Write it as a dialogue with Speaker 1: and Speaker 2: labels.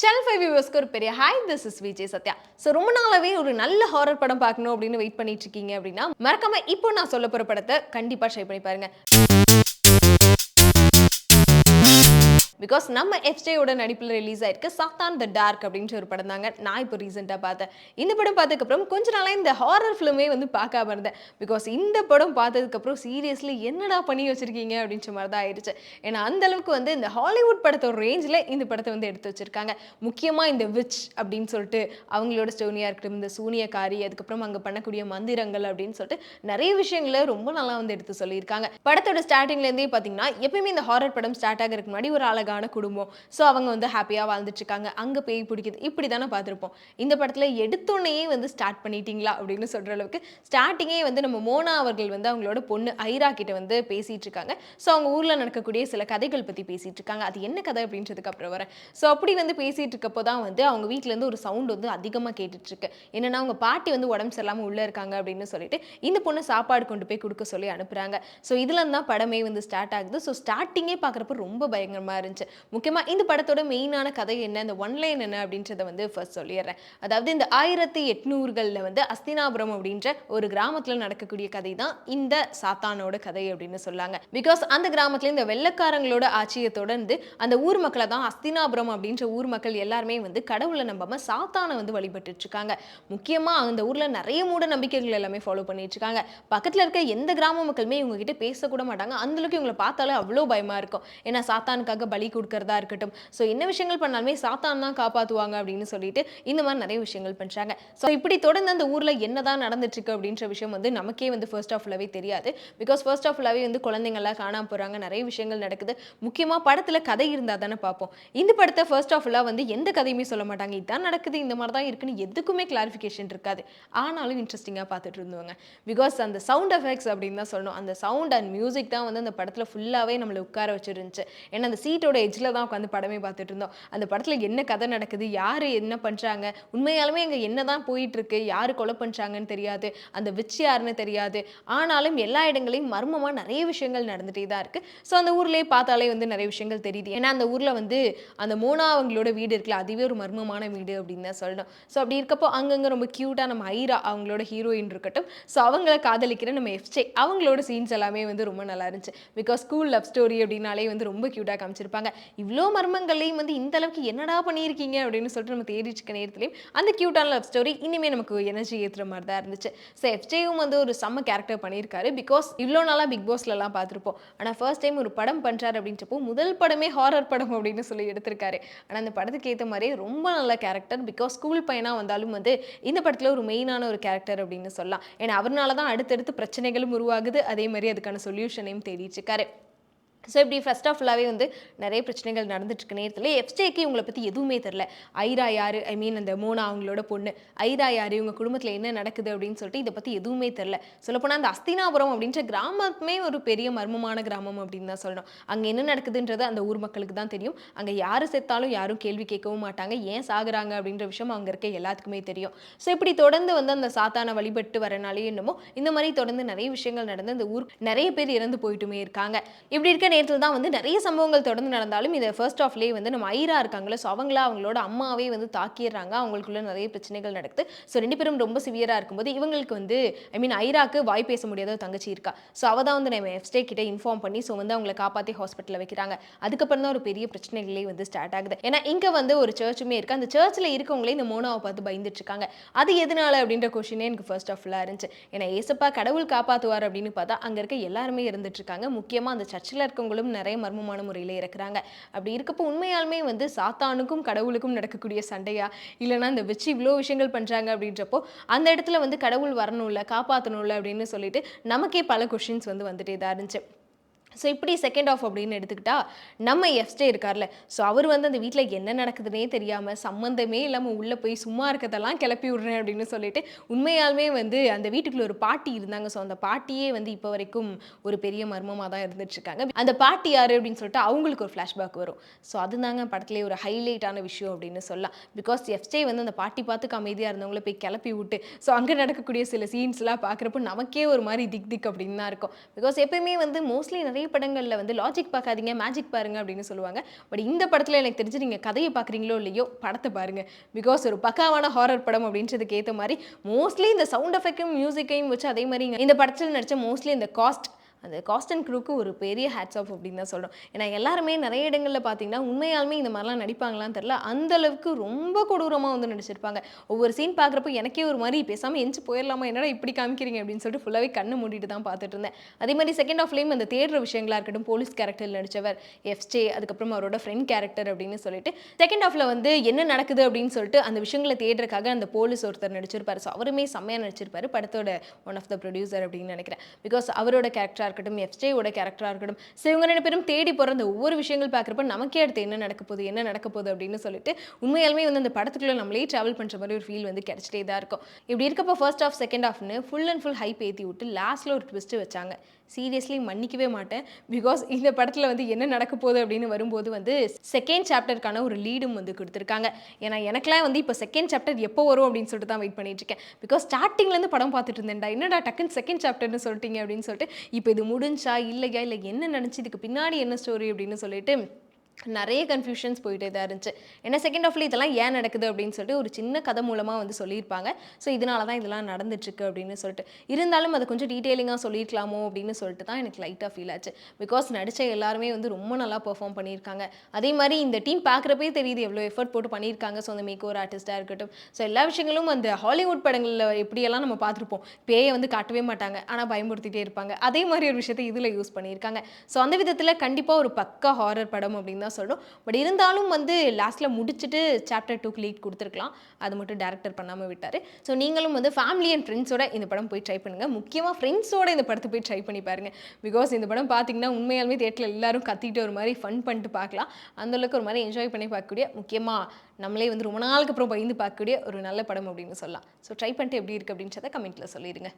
Speaker 1: Shelf வியூவர்ஸ்க்கு ஒரு பெரிய hi, this is Vijay Sathya. So ரொம்ப நாளாவே ஒரு நல்ல ஹாரர் படம் பார்க்கணும் அப்படின்னு வெயிட் பண்ணிட்டு இருக்கீங்க அப்படின்னா மறக்காம இப்போ நான் சொல்ல போற படத்தை கண்டிப்பா ட்ரை பண்ணி பாருங்க. பிகாஸ் நம்ம எஃப்ஜேயோட நடிப்பில் ரிலீஸ் ஆயிருக்கு சாத்தான் த டார்க் அப்படின்ற ஒரு படம் தாங்க நான் இப்போ ரீசெண்டாக பார்த்தேன். இந்த படம் பார்த்ததுக்கப்புறம் கொஞ்ச நாளாக இந்த ஹாரர் ஃபிலிமே வந்து பார்க்காம இருந்தேன். பிகாஸ் இந்த படம் பார்த்ததுக்கப்புறம் சீரியஸ்லி என்னடா பண்ணி வச்சிருக்கீங்க அப்படின்ற மாதிரி தான் ஆயிடுச்சு. ஏன்னா அந்த அளவுக்கு வந்து இந்த ஹாலிவுட் படத்தோட ரேஞ்சில் இந்த படத்தை வந்து எடுத்து வச்சிருக்காங்க. முக்கியமாக இந்த விச் அப்படின்னு சொல்லிட்டு அவங்களோட ஸ்டோனியாக இருக்கட்டும், இந்த சூனியக்காரி, அதுக்கப்புறம் அங்கே பண்ணக்கூடிய மந்திரங்கள் அப்படின்னு சொல்லிட்டு நிறைய விஷயங்களை ரொம்ப நல்லா வந்து எடுத்து சொல்லியிருக்காங்க. படத்தோட ஸ்டார்டிங்லேருந்தே பார்த்தீங்கன்னா எப்பயுமே இந்த ஹாரர் படம் ஸ்டார்ட் ஆகிறதுக்கு முன்னாடி ஒரு அழகான குடும்பம், ஸோ அவங்க வந்து ஹாப்பியாக வாழ்ந்துட்டு இருக்காங்க, அங்கே பேய் பிடிக்குது, இப்படி தானே பார்த்துருப்போம். இந்த படத்தில் எடுத்தோன்னே வந்து ஸ்டார்ட் பண்ணிட்டீங்களா அப்படின்னு சொல்கிற அளவுக்கு ஸ்டார்டிங்கே வந்து நம்ம மோனா அவர்கள் வந்து அவங்களோட பொண்ணு ஐரா கிட்ட வந்து பேசிகிட்டு இருக்காங்க. ஸோ அவங்க ஊரில் நடக்கக்கூடிய சில கதைகள் பற்றி பேசிகிட்டு இருக்காங்க. அது என்ன கதை அப்படின்றதுக்கு அப்புறம் வரேன். ஸோ அப்படி வந்து பேசிகிட்டு இருக்கப்போ தான் வந்து அவங்க வீட்டிலேருந்து ஒரு சவுண்ட் வந்து அதிகமாக கேட்டுட்ருக்கு. என்னென்னா அவங்க பாட்டி வந்து உடம்பு சரியில்லாமல் உள்ளே இருக்காங்க அப்படின்னு சொல்லிட்டு இந்த பொண்ணு சாப்பாடு கொண்டு போய் கொடுக்க சொல்லி அனுப்புகிறாங்க. ஸோ இதில் தான் படமே வந்து ஸ்டார்ட் ஆகுது. ஸோ ஸ்டார்டிங்கே பார்க்குறப்ப ரொம்ப பயங்கரமாக இருந்துச்சு. முக்கியமாக இந்த படத்தோட மெயினான கதை என்ன, இந்த ஒன்லைன் என்ன அப்படின்றத வந்து ஃபர்ஸ்ட் சொல்லிடுறேன். அதாவது இந்த 1800களில் வந்து அஸ்தினாபுரம் அப்படின்ற ஒரு கிராமத்தில் நடக்கக்கூடிய கதை தான் இந்த சாத்தானோட கதை அப்படின்னு சொல்லாங்க. பிகாஸ் அந்த கிராமத்துல இந்த வெள்ளக்காரங்களோட ஆட்சியை தொடர்ந்து அந்த ஊர் மக்களை தான் அஸ்தினாபுரம் அப்படின்ற ஊர் மக்கள் எல்லாருமே வந்து கடவுளை நம்பாம சாத்தானை வந்து வழிபட்டு இருக்காங்க. முக்கியமாக அந்த ஊரில் நிறைய மூட நம்பிக்கைகள் எல்லாமே ஃபாலோ பண்ணிட்டு இருக்காங்க. பக்கத்தில் இருக்க எந்த கிராம மக்களுமே இவங்க கிட்ட பேசக்கூட மாட்டாங்க. அந்த அளவுக்கு இவங்களை பார்த்தாலே அவ்வளோ பயமா இருக்கும். ஏன்னா சாத்தானுக்காக பலி கொடுக்கறதா இருக்கட்டும், ஸோ என்ன விஷயங்கள் பண்ணாலுமே சாத்தான் தான் காப்பாற்றுவாங்க அப்படின்னு சொல்லிட்டு இந்த மாதிரி நிறைய விஷயங்கள் பண்ணுறாங்க. ஸோ இப்படி தொடர்ந்து அந்த ஊரில் என்னதான் நடந்துட்டு இருக்கு அப்படின்ற விஷயம் வந்து நமக்கே வந்து ஃபர்ஸ்ட் ஆஃப் ஃபுல்லாவே தெரியாது. பிகாஸ் ஃபர்ஸ்ட் ஆஃப் ஃபுல்லாவே வந்து குழந்தைங்கள்லாம் காணாம போகிறாங்க, நிறைய விஷயங்கள் நடக்குது. முக்கியமாக படத்தில் கதை இருந்தால் தானே பார்ப்போம். இந்த படத்தை ஃபர்ஸ்ட் ஆஃப் ஃபுல்லாக வந்து எந்த கதையுமே சொல்ல மாட்டாங்க. இதுதான் நடக்குது, இந்த மாதிரி தான் இருக்குன்னு எதுக்குமே கிளாரிஃபிகேஷன் இருக்காது. ஆனாலும் இன்ட்ரெஸ்டிங்காக பார்த்துட்டு இருந்தவங்க. பிகாஸ் அந்த சவுண்ட் எஃபெக்ட்ஸ் அப்படின்னு தான் சொல்லணும். அந்த சவுண்ட் அண்ட் மியூசிக் தான் வந்து அந்த படத்தில் ஃபுல்லாகவே நம்மளை உட்கார வச்சிருந்துச்சு. ஏன்னா அந்த சீட்டோட எஜ்ஜில் தான் உட்காந்து படமே பார்த்துட்டு இருந்தோம். அந்த படத்தில் என்ன கதை நடக்குது, யார் என்ன பண்ணுறாங்க, உண்மையாலுமே அங்கே என்ன தான் போயிட்டு இருக்கு, யார் கொலை பண்ணுறாங்கன்னு தெரியாது, அந்த விச் யாருன்னு தெரியாது. ஆனாலும் எல்லா இடங்களையும் மர்மமாக நிறைய விஷயங்கள் நடந்துகிட்டே தான் இருக்குது. ஸோ அந்த ஊர்லேயே பார்த்தாலே வந்து நிறைய விஷயங்கள் தெரியுது. ஏன்னா அந்த ஊரில் வந்து அந்த மோனா அவங்களோட வீடு இருக்குல்ல, அதுவே ஒரு மர்மமான வீடு அப்படின்னு தான் சொல்லணும். ஸோ அப்படி இருக்கப்போ அங்கங்கே ரொம்ப க்யூட்டாக நம்ம ஐரா அவங்களோட ஹீரோயின் இருக்கட்டும், ஸோ அவங்கள காதலிக்கிற நம்ம எஃப்ஜே அவங்களோட சீன்ஸ் எல்லாமே வந்து ரொம்ப நல்லா இருந்துச்சு. பிகாஸ் ஸ்கூல் லவ் ஸ்டோரி அப்படின்னாலே வந்து ரொம்ப க்யூட்டாக காமிச்சிருப்பாங்க. இவ்வளோ மர்மங்களையும் வந்து இந்த அளவுக்கு என்னடா பண்ணியிருக்கீங்க அப்படின்னு சொல்லிட்டு நம்ம தேடிட்டு இருக்க நேரத்துலையும் அந்த க்யூட்டான லவ் ஸ்டோரி இனிமேல் நமக்கு எனர்ஜி ஏற்றுற மாதிரி தான் இருந்துச்சு. ஸோ எஃப்ஜேயும் வந்து ஒரு செம்ம கேரக்டர் பண்ணியிருக்காரு. பிகாஸ் இவ்வளோ நாளாக பிக் பாஸ்லலாம் பார்த்துருப்போம். ஆனால் ஃபர்ஸ்ட் டைம் ஒரு படம் பண்ணுறாரு அப்படின்றப்போ முதல் படமே ஹாரர் படம் அப்படின்னு சொல்லி எடுத்திருக்காரு. ஆனால் அந்த படத்துக்கு ஏற்ற மாதிரியே ரொம்ப நல்ல கேரக்டர். பிகாஸ் ஸ்கூல் பையனாக வந்தாலும் வந்து இந்த படத்தில் ஒரு மெயினான ஒரு கேரக்டர் அப்படின்னு சொல்லலாம். ஏன்னா அவர்னால தான் அடுத்தடுத்து பிரச்சனைகளும் உருவாகுது, அதே மாதிரி அதுக்கான சொல்யூஷனையும் தேடிட்டு இருக்காரு. ஸோ இப்படி ஃபர்ஸ்ட் ஆஃப் ஃபுல்லாகவே வந்து நிறைய பிரச்சனைகள் நடந்துட்டு இருக்க நேரத்தில் எஃப்ஜேக்கு இவங்களை பற்றி எதுவுமே தெரில. ஐரா யார், ஐ மீன் அந்த மோனா அவங்களோட பொண்ணு ஐரா யார், இவங்க குடும்பத்தில் என்ன நடக்குது அப்படின்னு சொல்லிட்டு இதை பற்றி எதுவுமே தெரில. சொல்லப்போனால் அந்த அஸ்தினாபுரம் அப்படின்ற கிராமமே ஒரு பெரிய மர்மமான கிராமம் அப்படின்னு தான் சொல்லணும். அங்கே என்ன நடக்குதுன்றது அந்த ஊர் மக்களுக்கு தான் தெரியும். அங்கே யார் செத்தாலும் யாரும் கேள்வி கேட்கவும் மாட்டாங்க. ஏன் சாகுறாங்க அப்படின்ற விஷயம் அங்கே இருக்க எல்லாத்துக்குமே தெரியும். ஸோ இப்படி தொடர்ந்து வந்து அந்த சாத்தானை வழிபட்டு வரனாலே என்னமோ இந்த மாதிரி தொடர்ந்து நிறைய விஷயங்கள் நடந்து அந்த ஊர் நிறைய பேர் இறந்து போயிட்டுமே இருக்காங்க. இப்படி இருக்க நேரத்தில் தான் வந்து நிறைய சம்பவங்கள் தொடர்ந்து நடந்தாலும் இதை ஃபர்ஸ்ட் ஆஃப்லேயே வந்து நம்ம ஐரா இருக்காங்களே, ஸோ அவங்களோட அம்மாவே வந்து தாக்கிடுறாங்க. அவங்களுக்குள்ள நிறைய பிரச்சனைகள் நடக்குது. ஸோ ரெண்டு பேரும் ரொம்ப சிவியராக இருக்கும்போது இவங்களுக்கு வந்து ஐ மீன் ஐராக்கு வாய் பேச முடியாத தங்கச்சி இருக்கா. ஸோ அவள் தான் வந்து நம்ம எஃப்ஜே கிட்ட இன்ஃபார்ம் பண்ணி ஸோ வந்து அவங்களை காப்பாற்றி ஹாஸ்பிட்டலில் வைக்கிறாங்க. அதுக்கப்புறம் தான் ஒரு பெரிய பிரச்சனைகளே வந்து ஸ்டார்ட் ஆகுது. ஏன்னா இங்கே வந்து ஒரு சர்ச்சுமே இருக்குது. அந்த சர்ச்சில் இருக்கவங்களே இந்த மோனாவை பார்த்து பயந்துட்டு இருக்காங்க. அது எதனால அப்படின்ற கொஸ்டினே எனக்கு ஃபர்ஸ்ட் ஆஃப் ஃபுல்லாக இருந்துச்சு. ஏன்னா ஏசப்பா கடவுள் காப்பாற்றுவார் அப்படின்னு பார்த்தா அங்கே இருக்க எல்லாருமே இருந்துட்டு இருக்காங்க. முக்கியமாக அந்த சர்ச்சில் இருக்கவங்களும் நிறைய மர்மமான முறையில் இருக்கிறாங்க. அப்படி இருக்கப்போ உண்மையாலுமே வந்து சாத்தானுக்கும் கடவுளுக்கும் நடக்கக்கூடிய சண்டையா, இல்லைனா இந்த வச்சு இவ்வளோ விஷயங்கள் பண்ணுறாங்க அப்படின்றப்போ அந்த இடத்துல வந்து கடவுள் வரணும்ல, காப்பாற்றணும்ல அப்படின்னு சொல்லிட்டு நமக்கே பல கொஷின்ஸ் வந்து வந்துட்டே தான் இருந்துச்சு. ஸோ இப்படி செகண்ட் ஆஃப் அப்படின்னு எடுத்துக்கிட்டா நம்ம எஃப்ஜே இருக்கார்ல, ஸோ அவர் வந்து அந்த வீட்டில் என்ன நடக்குதுன்னே தெரியாமல் சம்மந்தமே இல்லாமல் உள்ளே போய் சும்மா இருக்கிறதெல்லாம் கிளப்பி விட்றேன் அப்படின்னு சொல்லிட்டு உண்மையாலுமே வந்து அந்த வீட்டுக்குள்ள ஒரு பாட்டி இருந்தாங்க. ஸோ அந்த பாட்டியே வந்து இப்போ வரைக்கும் ஒரு பெரிய மர்மமாக தான் இருந்துட்டுருக்காங்க. அந்த பாட்டி யார் அப்படின்னு சொல்லிட்டு அவங்களுக்கு ஒரு ஃப்ளாஷ்பேக் வரும். ஸோ அதுதாங்க படத்துலேயே ஒரு ஹைலைட்டான விஷயம் அப்படின்னு சொல்லலாம். பிகாஸ் எஃப்ஜே வந்து அந்த பாட்டி பார்த்துக்கு அமைதியாக இருந்தவங்கள போய் கிளப்பி விட்டு ஸோ அங்கே நடக்கக்கூடிய சில சீன்ஸ்லாம் பார்க்குறப்போ நமக்கே ஒரு மாதிரி திக் திக் அப்படின்னு தான் இருக்கும். பிகாஸ் எப்பயுமே வந்து மோஸ்ட்லி நிறைய நிறைய படங்கள்ல வந்து லாஜிக் பார்க்காதீங்க, மேஜிக் பாருங்க அப்படின்னு சொல்லுவாங்க. பட் இந்த படத்துல எனக்கு தெரிஞ்சு நீங்க கதைய பார்க்குறீங்களோ இல்லையோ, படத்த பாருங்க. பிகாஸ் ஒரு பக்காவான ஹாரர் படம் அப்படின்றதுக்கு ஏத்த மாரி மோஸ்ட்லி இந்த சவுண்ட் எஃபெக்ட்டும், மியூசிக்கையும் வச்சு அதே மாரிங்க இந்த படத்துல நடிச்ச மோஸ்ட்லி இந்த அந்த காஸ்ட் அண்ட் க்ரூக்கு ஒரு பெரிய ஹேட்ஸ் ஆஃப் அப்படின்னு தான் சொல்லணும். ஏன்னா எல்லாருமே நிறைய இடங்கள்ல பார்த்தீங்கன்னா, உண்மையாலுமே இந்த மாரிலாம் நடிப்பாங்களான்னு தெரியல. அந்த அளவுக்கு ரொம்ப கொடூரமா வந்து நடிச்சிருப்பாங்க. ஒவ்வொரு சீன் பார்க்குறப்போ எனக்கே ஒரு மாரி பேசாம எந்திச்சு போயிரலாமா? என்னடா இப்படி காமிக்கிறீங்க அப்படின்னு சொல்லிட்டு ஃபுல்லாவே கண்ண மூடிட்டு தான் பார்த்துட்டு இருந்தேன். அதே மாரி செகண்ட் ஹாஃப்லயும் அந்த தேடுற விஷயங்களா இருக்கட்டும், போலீஸ் கேரக்டர்ல நடிச்சவர் எஃப்ஜே, அதுக்கப்புறம் அவரோட ஃப்ரெண்ட் கேரக்டர் அப்படின்னு சொல்லிட்டு, செகண்ட் ஹாஃப்ல வந்து என்ன நடக்குது அப்படின்னு சொல்லிட்டு அந்த விஷயங்கள தேடுறதுக்காக அந்த போலீஸ் ஒருத்தர் நடிச்சிருப்பாரு. ஸோ அவருமே செம்மையா நடிச்சிருப்பாரு. படத்தோட ஒன் ஆஃப் த ப்ரொடியூசர் அப்படின்னு நினைக்கிறேன். பிகாஸ் அவரோட கேரக்டரா இருக்கட்டும், எஃப்ஜேயோட கேரக்டரா இருக்கட்டும், ஸோ இவங்க 2 பேரும் தேடி போற அந்த ஒவ்வொரு விஷயங்கள் பார்க்குறப்ப நமக்கே அடுத்து என்ன நடக்க போகுது அப்படின்னு சொல்லிட்டு உண்மையாலுமே வந்து அந்த படத்துக்குள்ள நம்மளே டிராவல் பண்ற மாதிரி ஒரு ஃபீல் வந்து கிடைச்சிட்டே தான் இருக்கும். இப்படி இருக்கப்போ ஃபர்ஸ்ட் ஹாஃப், செகண்ட் ஹாஃப்னு ஃபுல் அண்ட் ஃபுல் ஹைப் ஏத்தி விட்டு லாஸ்ட்ல ஒரு ட்விஸ்ட் வச்சாங்க. சீரியஸ்லி மன்னிக்கவே மாட்டேன். பிகாஸ் இந்த படத்துல வந்து என்ன நடக்க போகுது அப்படின்னு வரும்போது வந்து செகண்ட் சாப்டருக்கான ஒரு லீடும் வந்து கொடுத்துருக்காங்க. ஏன்னா எனக்கெல்லாம் வந்து இப்போ செகண்ட் சாப்டர் எப்போ வரும் அப்படின்னு சொல்லிட்டு தான் வெயிட் பண்ணிட்டு இருக்கேன். பிகாஸ் ஸ்டார்டிங்லேருந்து படம் பார்த்துட்டு இருந்தேன்டா, என்னடா டக்குன்னு செகண்ட் சாப்டர்னு சொல்லிட்டீங்க அப்படின்னு சொல்லிட்டு, இப்போ இது முடிஞ்சா இல்லையா, இல்லை என்ன நடந்துச்சு, இதுக்கு பின்னாடி என்ன ஸ்டோரி அப்படின்னு சொல்லிட்டு நிறைய கன்ஃபியூஷன்ஸ் போயிட்டே தான் இருந்துச்சு. ஏன்னா செகண்ட் ஹாஃப்ல இதெல்லாம் ஏன் நடக்குது அப்படின்னு சொல்லிட்டு ஒரு சின்ன கதை மூலமாக வந்து சொல்லியிருப்பாங்க. ஸோ இதனால தான் இதெல்லாம் நடந்துட்டுருக்கு அப்படின்னு சொல்லிட்டு, இருந்தாலும் அதை கொஞ்சம் டீட்டெயிலிங்காக சொல்லியிருக்கலாமோ அப்படின்னு சொல்லிட்டு தான் எனக்கு லைட்டாக ஃபீல் ஆச்சு. பிகாஸ் நடித்த எல்லாருமே வந்து ரொம்ப நல்லா பெர்ஃபார்ம் பண்ணியிருக்காங்க. அதே மாதிரி இந்த டீம் பார்க்குறப்பே தெரியுது எவ்வளோ எஃபர்ட் போட்டு பண்ணியிருக்காங்க. ஸோ அந்த மேக் ஓவர் ஆர்டிஸ்ட்டாக இருக்கட்டும், ஸோ எல்லா விஷயங்களும் அந்த ஹாலிவுட் படங்களில் எப்படியெல்லாம் நம்ம பார்த்துருப்போம், பேயை வந்து காட்டவே மாட்டாங்க, ஆனால் பயமுறுத்திட்டே இருப்பாங்க. அதே மாதிரி ஒரு விஷயத்தை இதில் யூஸ் பண்ணியிருக்காங்க. ஸோ அந்த விதத்தில் கண்டிப்பாக ஒரு பக்கா ஹாரர் படம் அப்படின்னு தான் சொல்லணும். பட் இருந்தாலும் வந்து லாஸ்ட்ல முடிச்சுட்டு சாப்டர் 2க்கு லீட் கொடுத்துருக்கலாம். அது மட்டும் டேரக்டர் பண்ணாமல் விட்டார். ஸோ நீங்களும் வந்து ஃபேமிலி அண்ட் ஃப்ரெண்ட்ஸோட இந்த படம் போய் ட்ரை பண்ணுங்கள். முக்கியமாக ஃப்ரெண்ட்ஸோட இந்த படத்தை போய் ட்ரை பண்ணி பாருங்கள். பிகாஸ் இந்த படம் பார்த்தீங்கன்னா உண்மையாலுமே தியேட்டரில் எல்லாரும் கத்திட்டு ஒரு மாதிரி ஃபன் பண்ணிட்டு பார்க்கலாம். அந்தளவுக்கு ஒரு மாதிரி என்ஜாய் பண்ணி பார்க்கக்கூடிய, முக்கியமாக நம்மளே வந்து ரொம்ப நாளுக்கு அப்புறம் பயந்து பார்க்கக்கூடிய ஒரு நல்ல படம் அப்படின்னு சொல்லலாம். ஸோ ட்ரை பண்ணிட்டு எப்படி இருக்குது அப்படின்றத கமெண்ட்டில் சொல்லிடுங்க.